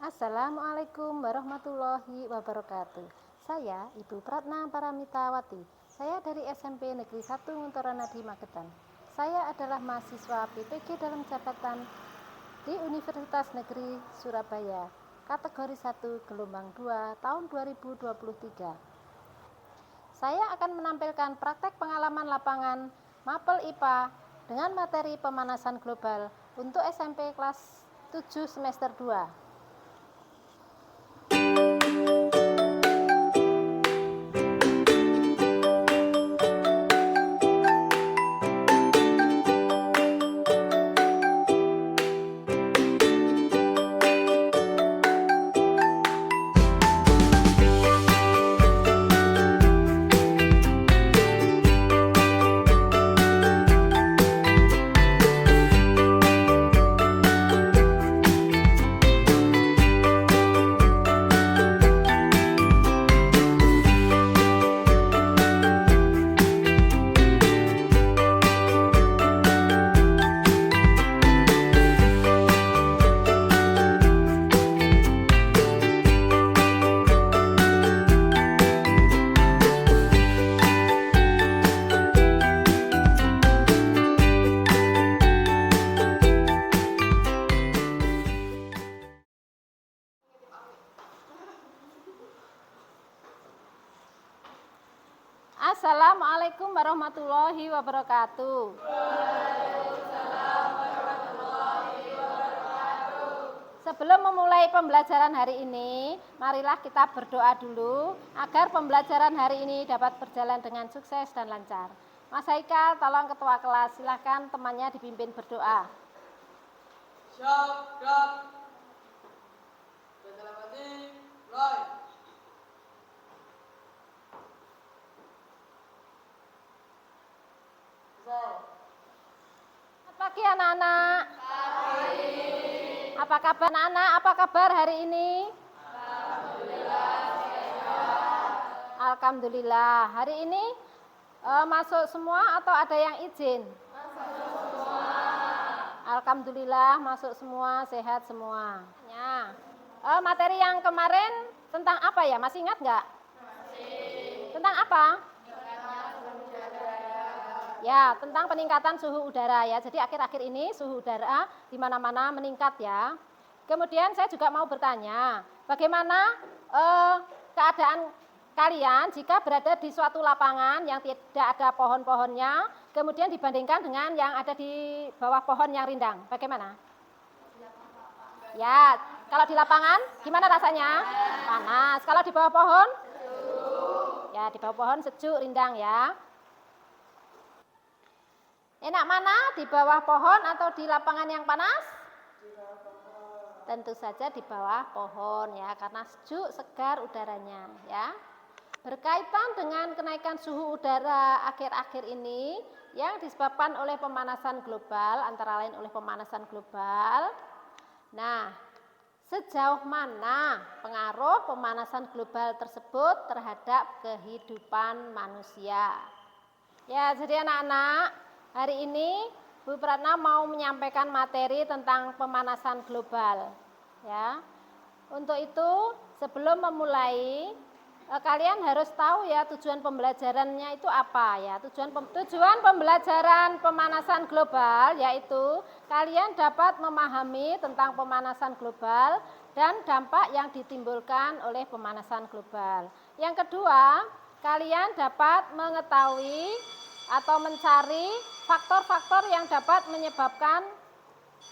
Assalamualaikum warahmatullahi wabarakatuh. Saya Ibu Pratna Paramitawati. Saya dari SMP Negeri 1 Nguntoronadi Magetan. Saya adalah mahasiswa PPG dalam jabatan di Universitas Negeri Surabaya, kategori 1 gelombang 2 tahun 2023. Saya akan menampilkan praktek pengalaman lapangan Mapel IPA dengan materi pemanasan global untuk SMP kelas 7 semester 2. Assalamualaikum warahmatullahi wabarakatuh. Sebelum memulai pembelajaran hari ini, marilah kita berdoa dulu agar pembelajaran hari ini dapat berjalan dengan sukses dan lancar. Mas Haikal, tolong ketua kelas, silahkan temannya dipimpin berdoa. Siap, gerak. Dalam hati, mulai. Selamat pagi anak-anak. Apa kabar anak-anak? Apa kabar hari ini? Alhamdulillah. Hari ini masuk semua atau ada yang izin? Alhamdulillah masuk semua, sehat semua. Ya. Materi yang kemarin tentang apa ya? Masih ingat nggak? Masih. Tentang apa? Ya, tentang peningkatan suhu udara ya. Jadi akhir-akhir ini suhu udara di mana-mana meningkat ya. Kemudian saya juga mau bertanya, bagaimana keadaan kalian jika berada di suatu lapangan yang tidak ada pohon-pohonnya, kemudian dibandingkan dengan yang ada di bawah pohon yang rindang, bagaimana? Ya, kalau di lapangan gimana rasanya? Panas. Kalau di bawah pohon? Sejuk. Ya, di bawah pohon sejuk, rindang ya. Enak mana, di bawah pohon atau di lapangan yang panas? Tentu saja di bawah pohon ya, karena sejuk, segar udaranya ya. Berkaitan dengan kenaikan suhu udara akhir-akhir ini yang disebabkan oleh pemanasan global, antara lain oleh pemanasan global. Nah, sejauh mana pengaruh pemanasan global tersebut terhadap kehidupan manusia? Ya, jadi anak-anak, hari ini Bu Pratna mau menyampaikan materi tentang pemanasan global ya. Untuk itu sebelum memulai kalian harus tahu ya tujuan pembelajarannya itu apa ya. Tujuan pembelajaran pemanasan global yaitu kalian dapat memahami tentang pemanasan global dan dampak yang ditimbulkan oleh pemanasan global. Yang kedua, kalian dapat mengetahui atau mencari faktor-faktor yang dapat menyebabkan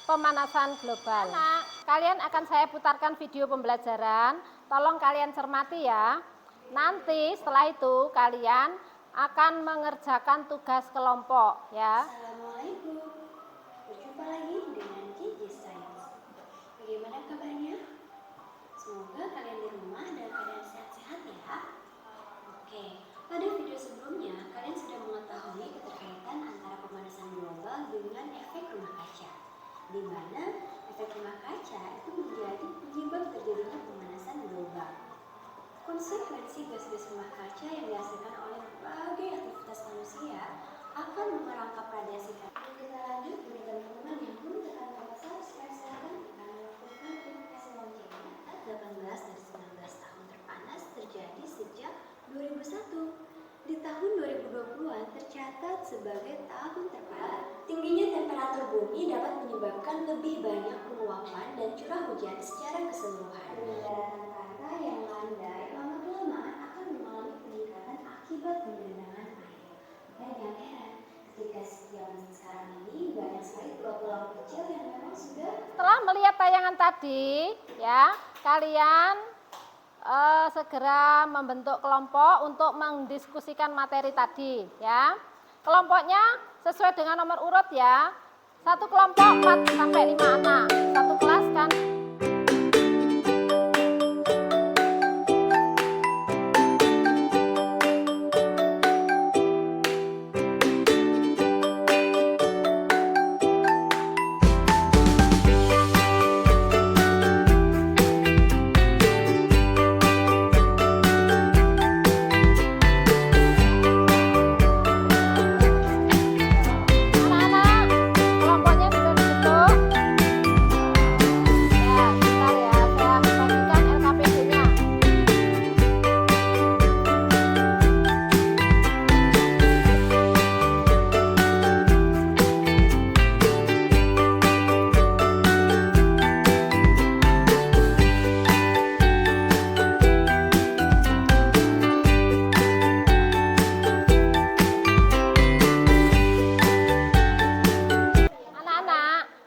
pemanasan global. Nah, kalian akan saya putarkan video pembelajaran, tolong kalian cermati ya. Nanti setelah itu kalian akan mengerjakan tugas kelompok ya. Assalamualaikum, berjumpa lagi dengan Gigi Science. Bagaimana kabarnya? Semoga kalian di rumah dalam keadaan sehat-sehat ya. Oke, pada video sebelumnya kalian sudah mengetahui keterkaitan antara pemanasan global dengan efek rumah kaca, di mana efek rumah kaca itu menjadi penyebab terjadinya pemanasan global. Konsekuensi gas-gas rumah kaca yang dihasilkan oleh berbagai aktivitas manusia akan merangkap radiasi. Kita lanjut bagi teman-teman yang belum tekan tombol subscribe, silakan kalian lakukan verifikasi loncengnya sebagai tahun terpanas. Tingginya temperatur bumi dapat menyebabkan lebih banyak penguapan dan curah hujan secara keseluruhan. Daratan kata yang landai lama-kelamaan akan mengalami peningkatan akibat pengendangan air. Makanya jangan heran ketika zaman sekarang ini banyak sekali pulau-pulau kecil yang memang sudah. Setelah melihat tayangan tadi, ya, kalian segera membentuk kelompok untuk mendiskusikan materi tadi, ya. Kelompoknya sesuai dengan nomor urut ya. Satu kelompok 4 sampai 5 anak. Satu kelas kan.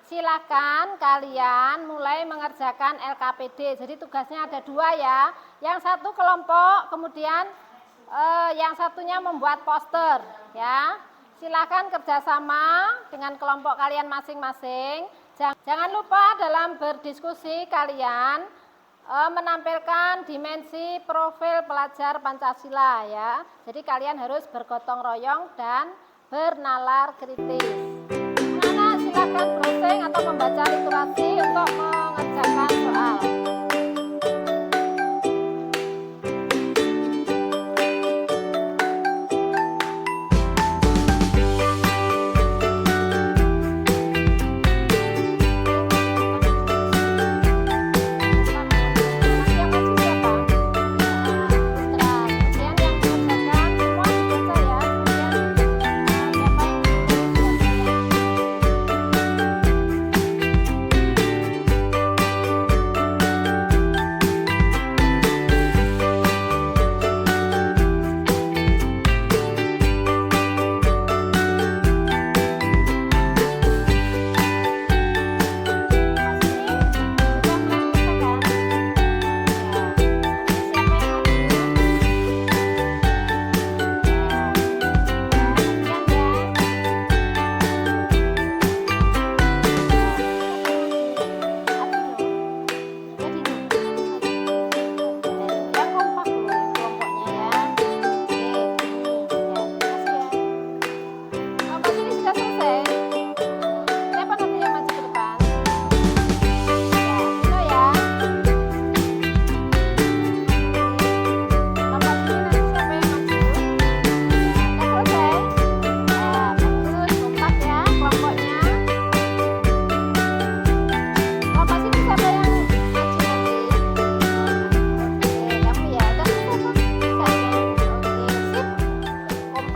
Silakan kalian mulai mengerjakan LKPD. Jadi tugasnya ada 2 ya. Yang satu kelompok, kemudian yang satunya membuat poster ya. Silakan kerjasama dengan kelompok kalian masing-masing. Jangan lupa dalam berdiskusi kalian menampilkan dimensi profil pelajar Pancasila ya. Jadi kalian harus bergotong royong dan bernalar kritis. Silakan browsing atau membaca literasi untuk mengerjakan soal.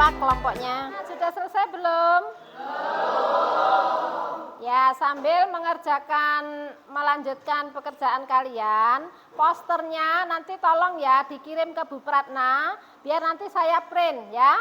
Kelompoknya sudah selesai belum? Ya, sambil melanjutkan pekerjaan kalian, posternya nanti tolong ya dikirim ke Bu Pratna biar nanti saya print ya.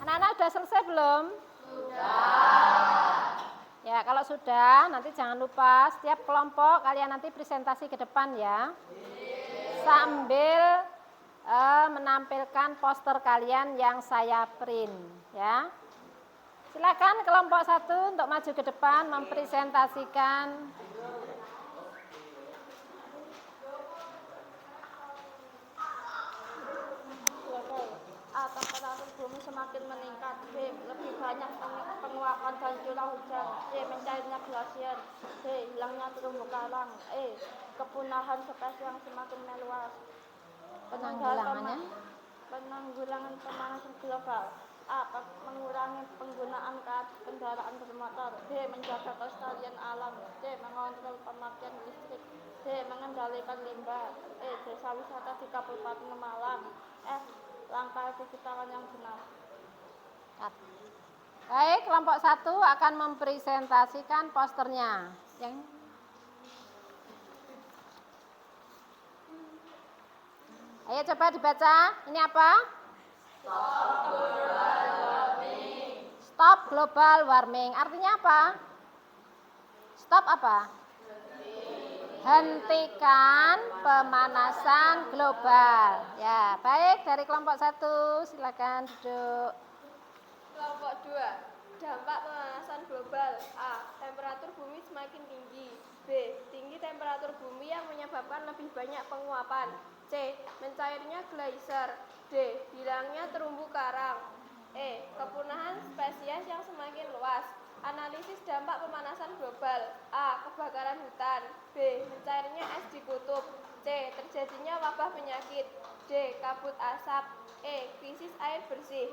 Anak-anak sudah selesai belum? Sudah. Ya, kalau sudah, nanti jangan lupa setiap kelompok kalian nanti presentasi ke depan ya. Sambil menampilkan poster kalian yang saya print ya. Silakan kelompok 1 untuk maju ke depan mempresentasikan. Temperatur bumi semakin meningkat. B. Lebih banyak penguapan dan curah hujan. C. Mencairnya glasier. D. Hilangnya terumbu karang. E. Kepunahan spesies yang semakin meluas. Penanggulangannya penanggulangan pemanasan global. A. Mengurangi penggunaan kendaraan bermotor. B. Menjaga kelestarian alam. C. Mengontrol pemakaian listrik. D. Mengendalikan limbah. E. Desa wisata di Kabupaten Malang. F. Langkah digital yang benar. Baik, kelompok 1 akan mempresentasikan posternya. Ayo coba dibaca. Ini apa? Stop global warming. Artinya apa? Stop apa? Hentikan pemanasan global. Ya, baik, dari kelompok 1 silakan duduk. Kelompok 2. Dampak pemanasan global. A. Temperatur bumi semakin tinggi. B. Tinggi temperatur bumi yang menyebabkan lebih banyak penguapan. C. Mencairnya geyser. D. Hilangnya terumbu karang. E. Kepunahan spesies yang semakin luas. Analisis dampak pemanasan global. A. Kebakaran hutan. B. Mencairnya es di kutub. C. Terjadinya wabah penyakit. D. Kabut asap. E. Krisis air bersih.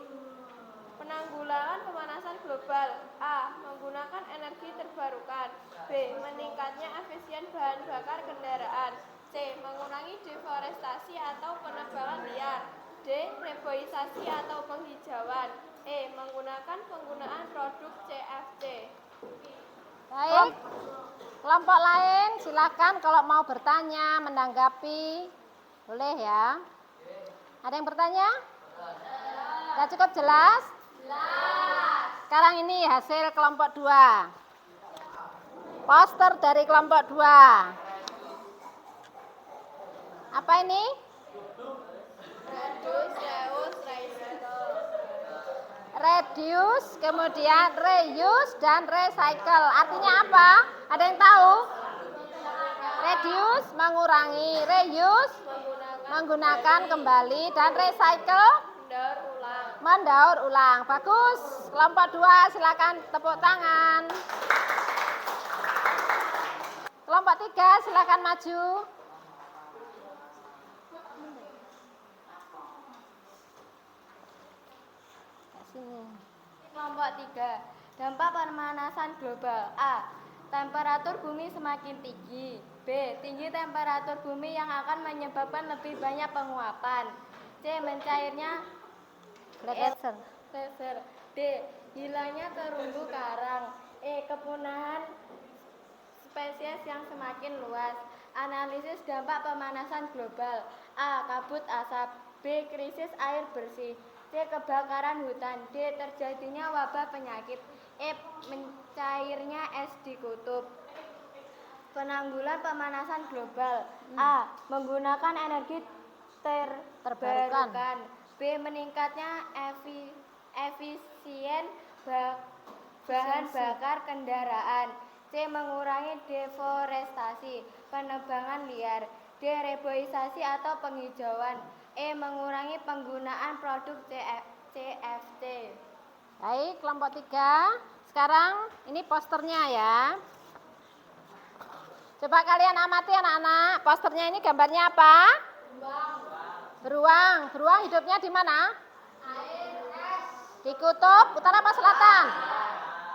Penanggulangan pemanasan global. A. Menggunakan energi terbarukan. B. Meningkatnya efisien bahan bakar kendaraan. C. Mengurangi deforestasi atau penebangan liar. D. Reboisasi atau penghijauan. E. Menggunakan penggunaan produk CFC. Baik, kelompok lain silakan kalau mau bertanya, menanggapi, boleh ya. Ada yang bertanya? Sudah cukup jelas? Sekarang ini hasil kelompok 2. Poster dari kelompok 2. Apa ini? Reduce, kemudian reuse dan recycle. Artinya apa? Ada yang tahu? Reduce, mengurangi. Reuse, menggunakan kembali. Dan recycle, mendaur ulang. Bagus. Kelompok 2 silakan tepuk tangan. Kelompok 3 silakan maju. Kelompok 3. Dampak pemanasan global. A. Temperatur bumi semakin tinggi. B. Tinggi temperatur bumi yang akan menyebabkan lebih banyak penguapan. C. Mencairnya geyser. D. Hilangnya terumbu karang. E. Kepunahan spesies yang semakin luas. Analisis dampak pemanasan global. A. Kabut asap. B. Krisis air bersih. C. Kebakaran hutan. D. Terjadinya wabah penyakit. E. Mencairnya es di kutub. Penanggulangan pemanasan global. A. Menggunakan energi terbarukan. B. Meningkatnya efisien bahan bakar kendaraan. C. Mengurangi deforestasi, penebangan liar. D. Reboisasi atau penghijauan. E. Mengurangi penggunaan produk CFC. Baik, kelompok 3. Sekarang ini posternya ya. Coba kalian amati anak-anak. Posternya ini gambarnya apa? Beruang. Beruang hidupnya di mana? Di kutub utara apa selatan?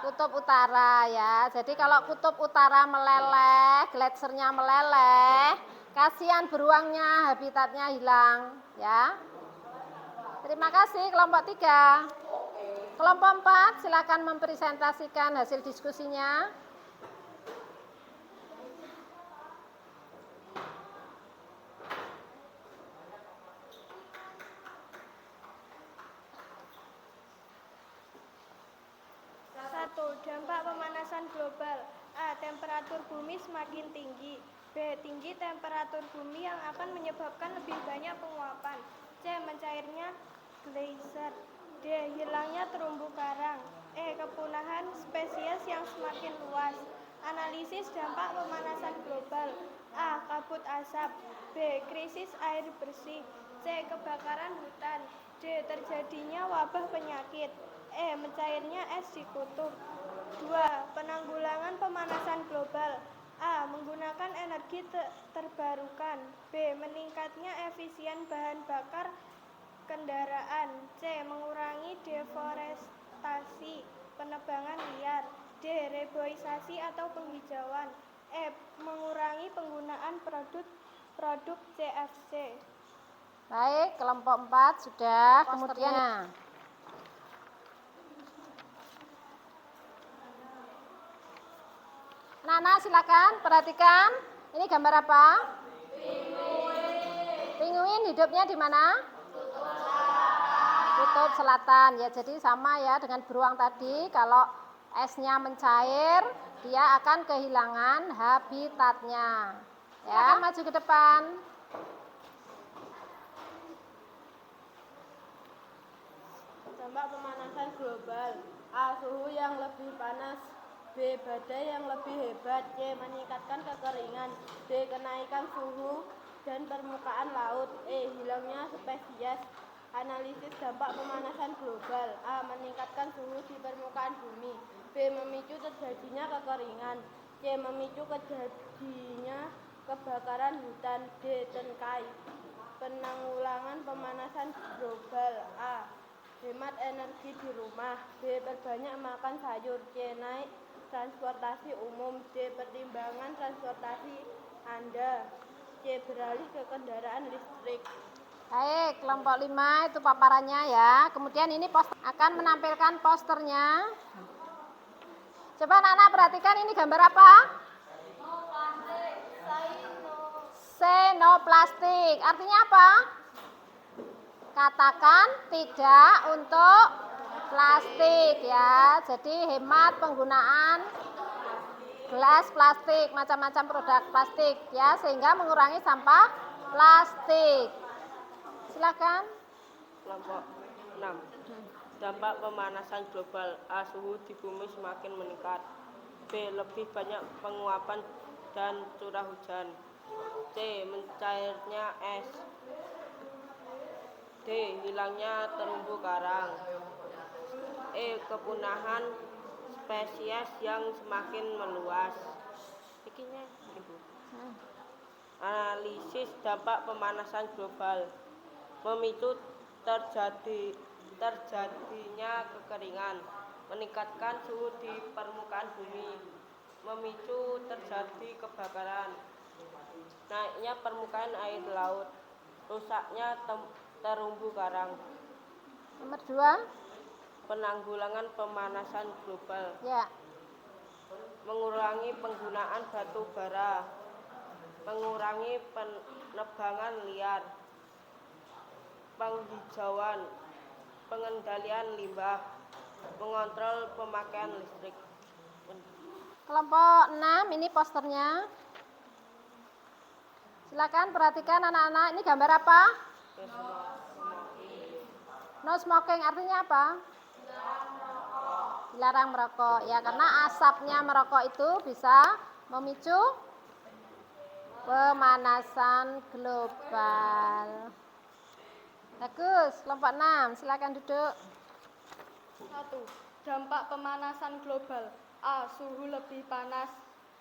Kutub utara ya. Jadi kalau kutub utara meleleh, gletsernya meleleh, kasihan beruangnya, habitatnya hilang ya. Terima kasih kelompok 3. Kelompok 4 silakan mempresentasikan hasil diskusinya. Dampak pemanasan global. A. Temperatur bumi semakin tinggi. B. Tinggi temperatur bumi yang akan menyebabkan lebih banyak penguapan. C. Mencairnya geyser. D. Hilangnya terumbu karang. E. Kepunahan spesies yang semakin luas. Analisis dampak pemanasan global. A. Kabut asap. B. Krisis air bersih. C. Kebakaran hutan. D. Terjadinya wabah penyakit. E. Mencairnya es di kutub. 2. Penanggulangan pemanasan global. A. Menggunakan energi terbarukan. B. Meningkatnya efisien bahan bakar kendaraan. C. Mengurangi deforestasi, penebangan liar. D. Reboisasi atau penghijauan. E. Mengurangi penggunaan produk CFC. Baik, kelompok 4 sudah. Kemudian Nana silakan perhatikan. Ini gambar apa? Pinguin hidupnya di mana? Kutub Selatan. Ya, jadi sama ya dengan beruang tadi. Kalau esnya mencair, dia akan kehilangan habitatnya. Ya, maju ke depan. Dampak pemanasan global. A. Suhu yang lebih panas. B. Badai yang lebih hebat. C. Meningkatkan kekeringan. D. Kenaikan suhu dan permukaan laut. E. Hilangnya spesies. Analisis dampak pemanasan global. A. Meningkatkan suhu di permukaan bumi. B. Memicu terjadinya kekeringan. C. Memicu terjadinya kebakaran hutan. D. Tengkai. Penanggulangan pemanasan global. A. Hemat energi di rumah. B. Perbanyak makan sayur. C. Naik transportasi umum. D. Pertimbangan transportasi Anda. C. Beralih ke kendaraan listrik. Baik, kelompok 5 itu paparannya ya. Kemudian ini akan menampilkan posternya. Coba Nana perhatikan ini gambar apa? Say no plastik. Artinya apa? Katakan tidak untuk plastik ya. Jadi hemat penggunaan gelas plastik, macam-macam produk plastik ya, sehingga mengurangi sampah plastik. Silakan. Kelompok 6. Dampak pemanasan global. A. Suhu di bumi semakin meningkat. B. Lebih banyak penguapan dan curah hujan. C. Mencairnya es. D. Hilangnya terumbu karang. E. Kepunahan spesies yang semakin meluas. Ikinya Ibu. Analisis dampak pemanasan global. Memicu terjadinya kekeringan, meningkatkan suhu di permukaan bumi, memicu terjadi kebakaran, naiknya permukaan air laut, rusaknya terumbu karang. Nomor 2. Penanggulangan pemanasan global. Ya. Mengurangi penggunaan batu bara, mengurangi penebangan liar, penghijauan, pengendalian limbah, mengontrol pemakaian listrik. Kelompok 6 ini posternya. Silakan perhatikan anak-anak, ini gambar apa? No smoking artinya apa? Dilarang merokok. Ya, karena asapnya merokok itu bisa memicu pemanasan global. Bagus, kelompok 6, silakan duduk. 1. Dampak pemanasan global. A. Suhu lebih panas.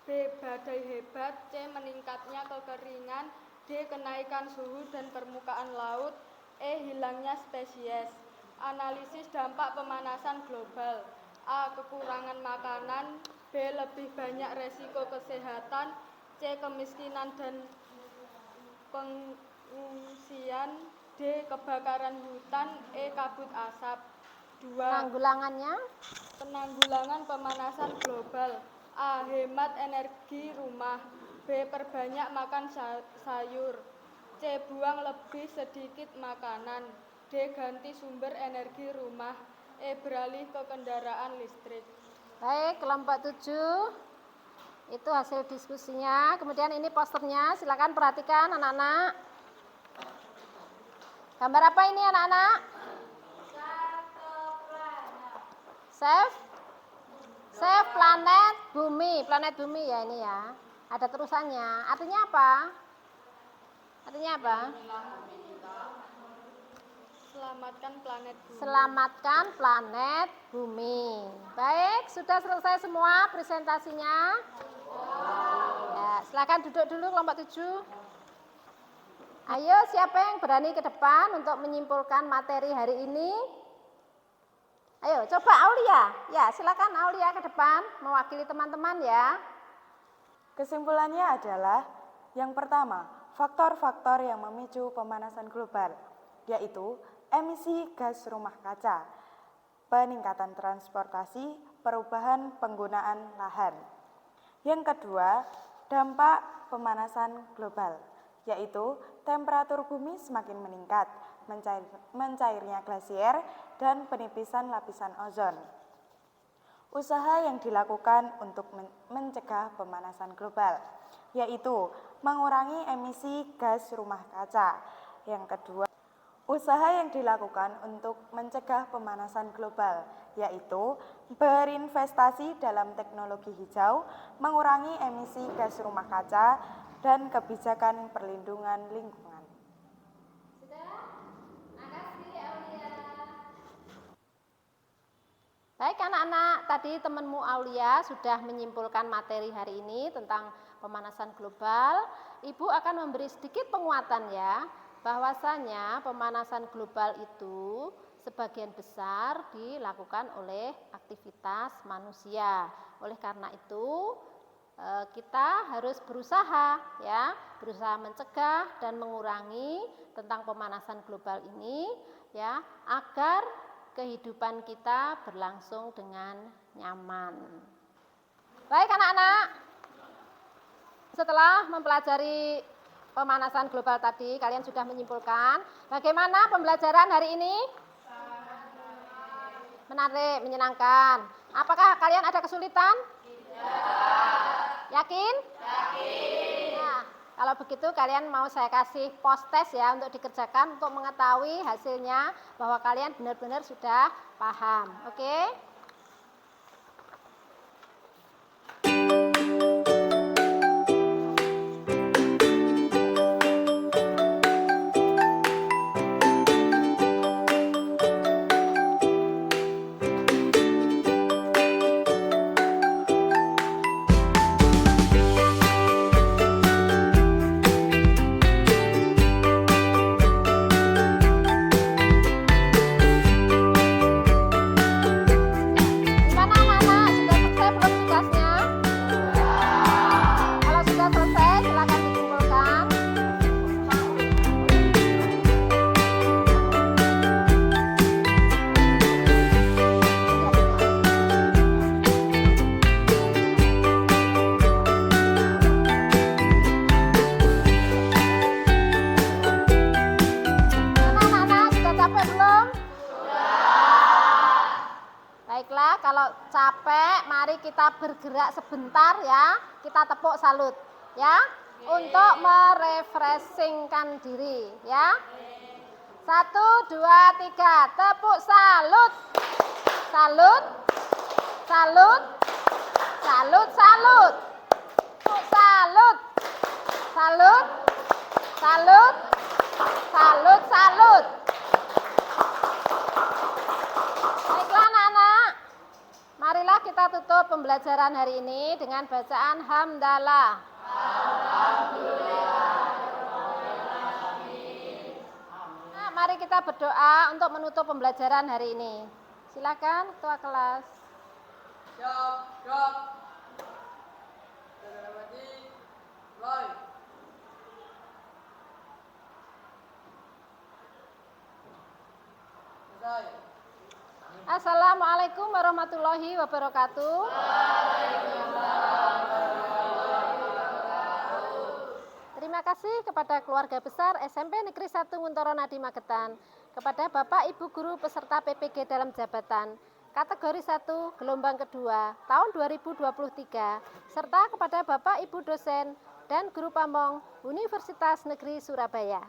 B. Badai hebat. C. Meningkatnya kekeringan. D. Kenaikan suhu dan permukaan laut. E. Hilangnya spesies. Analisis dampak pemanasan global. A. Kekurangan makanan. B. Lebih banyak resiko kesehatan. C. Kemiskinan dan pengungsian. D. Kebakaran hutan. E. Kabut asap. 2. Penanggulangan pemanasan global. A. Hemat energi rumah. B. Perbanyak makan sayur. C. Buang lebih sedikit makanan. D. Ganti sumber energi rumah. E. Beralih ke kendaraan listrik. Baik, kelompok 7. Itu hasil diskusinya. Kemudian ini posternya, silakan perhatikan anak-anak. Gambar apa ini anak-anak? Save planet bumi. Planet bumi ya ini ya. Ada terusannya. Artinya apa? Artinya apa? Selamatkan planet bumi. Selamatkan planet bumi. Baik, sudah selesai semua presentasinya. Ya, silakan duduk dulu kelompok 7. Ayo, siapa yang berani ke depan untuk menyimpulkan materi hari ini? Ayo, coba Aulia. Ya, silakan Aulia ke depan mewakili teman-teman ya. Kesimpulannya adalah yang pertama, faktor-faktor yang memicu pemanasan global, yaitu emisi gas rumah kaca, peningkatan transportasi, perubahan penggunaan lahan. Yang kedua, dampak pemanasan global, yaitu temperatur bumi semakin meningkat, mencairnya glasier, dan penipisan lapisan ozon. Usaha yang dilakukan untuk mencegah pemanasan global, yaitu mengurangi emisi gas rumah kaca. Yang kedua, usaha yang dilakukan untuk mencegah pemanasan global, yaitu berinvestasi dalam teknologi hijau, mengurangi emisi gas rumah kaca, dan kebijakan perlindungan lingkungan. Baik anak-anak, tadi temanmu Aulia sudah menyimpulkan materi hari ini tentang pemanasan global. Ibu akan memberi sedikit penguatan ya, bahwasanya pemanasan global itu sebagian besar dilakukan oleh aktivitas manusia. Oleh karena itu, kita harus berusaha ya, berusaha mencegah dan mengurangi tentang pemanasan global ini ya, agar kehidupan kita berlangsung dengan nyaman. Baik anak-anak, setelah mempelajari pemanasan global tadi, kalian sudah menyimpulkan bagaimana pembelajaran hari ini? Menarik, menyenangkan. Apakah kalian ada kesulitan? Tidak. Yakin? Yakin. Nah, kalau begitu kalian mau saya kasih post test ya untuk dikerjakan untuk mengetahui hasilnya bahwa kalian benar-benar sudah paham. Oke? Kalau capek, mari kita bergerak sebentar ya. Kita tepuk salut ya, untuk merefreshingkan diri ya. 1, 2, 3, tepuk salut. Salut. Salut. Salut, salut. Tepuk salut. Salut. Salut. Salut, salut. Baiklah anak-anak, marilah kita tutup pembelajaran hari ini dengan bacaan hamdalah. Nah, mari kita berdoa untuk menutup pembelajaran hari ini. Silakan ketua kelas. Siap. Saudara Mati, mulai. Selesai. Assalamualaikum warahmatullahi wabarakatuh. Terima kasih kepada keluarga besar SMP Negeri 1 Nguntoro Nadi Magetan, kepada Bapak Ibu Guru peserta PPG dalam jabatan, kategori 1 gelombang kedua tahun 2023, serta kepada Bapak Ibu dosen dan guru pamong Universitas Negeri Surabaya.